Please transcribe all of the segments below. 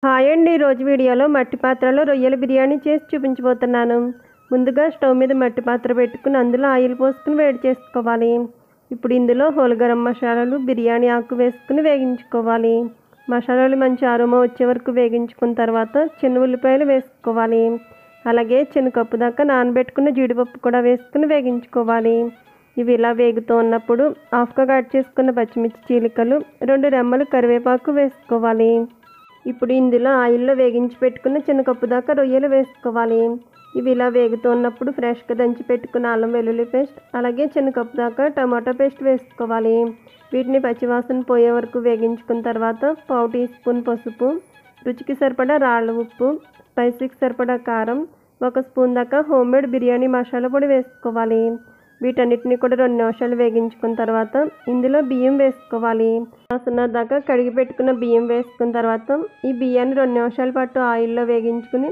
Hi అండి, ఈరోజు వీడియోలో మట్టి పాత్రలో రొయ్యల బిర్యానీ చేసి చూపించబోతున్నాను. ముందుగా స్టవ్ మీద మట్టి పాత్ర పెట్టుకుని అందులో ఆయిల్ పోసుకుని వేడి చేసుకోవాలి. ఇప్పుడు ఇందులో హోల్ గరం మసాలాలు, బిర్యానీ ఆకు వేసుకుని వేగించుకోవాలి. మసాలాలు మంచి అరోమా వచ్చే వరకు వేగించుకున్న తర్వాత చిన్న ఉల్లిపాయలు వేసుకోవాలి. అలాగే చిన్న కప్పు దాకా నానబెట్టుకున్న జీడిపప్పు కూడా వేసుకుని వేగించుకోవాలి. ఇవి ఇలా వేగుతూ ఉన్నప్పుడు హాఫ్గా కట్ చేసుకున్న పచ్చిమిర్చి చీలికలు, 2 రెమ్మలు కరివేపాకు వేసుకోవాలి. ఇప్పుడు ఇందులో ఆయిల్లో వేగించి పెట్టుకున్న చిన్న కప్పు దాకా రొయ్యలు వేసుకోవాలి. ఇవి ఇలా వేగుతున్నప్పుడు ఫ్రెష్గా దంచి పెట్టుకున్న అల్లం వెల్లుల్లి పేస్ట్, అలాగే చిన్న కప్పు దాకా టమాటా పేస్ట్ వేసుకోవాలి. వీటిని పచ్చివాసన పోయే వరకు వేగించుకున్న తర్వాత 1/2 టీ స్పూన్ పసుపు, రుచికి సరిపడా రాళ్ళ ఉప్పు, స్పైసీకి సరిపడా కారం, 1 స్పూన్ దాకా హోమ్మేడ్ బిర్యానీ మసాలా పొడి వేసుకోవాలి. వీటన్నిటిని కూడా 2 నిమిషాలు వేగించుకున్న తర్వాత ఇందులో బియ్యం వేసుకోవాలి. గ్లాసున్నర దాకా కడిగి పెట్టుకున్న బియ్యం వేసుకున్న తర్వాత ఈ బియ్యాన్ని 2 నిమిషాల పాటు ఆయిల్లో వేగించుకుని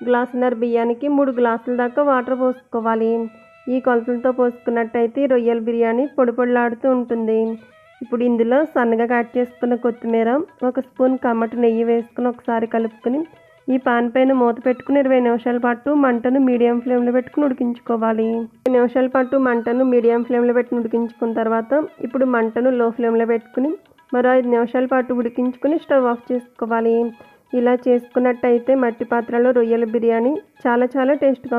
గ్లాసున్నర బియ్యానికి 3 గ్లాసుల దాకా వాటర్ పోసుకోవాలి. ఈ కొలతలతో పోసుకున్నట్టయితే రొయ్యల బిర్యానీ పొడి పొడిలాడుతూ ఉంటుంది. ఇప్పుడు ఇందులో సన్నగా కట్ చేసుకున్న కొత్తిమీర, 1 స్పూన్ కమ్మటి నెయ్యి వేసుకుని ఒకసారి కలుపుకొని ఈ పాన్ పైన మూత పెట్టుకుని 20 నిమిషాల పాటు మంటను మీడియం ఫ్లేమ్లో పెట్టుకుని ఉడికించుకోవాలి. 20 నిమిషాల పాటు మంటను మీడియం ఫ్లేమ్లో పెట్టుకుని ఉడికించుకున్న తర్వాత ఇప్పుడు మంటను లో ఫ్లేమ్లో పెట్టుకుని మరో 5 నిమిషాల పాటు ఉడికించుకుని స్టవ్ ఆఫ్ చేసుకోవాలి. ఇలా చేసుకున్నట్టయితే మట్టి పాత్రలో రొయ్యల బిర్యానీ చాలా టేస్ట్గా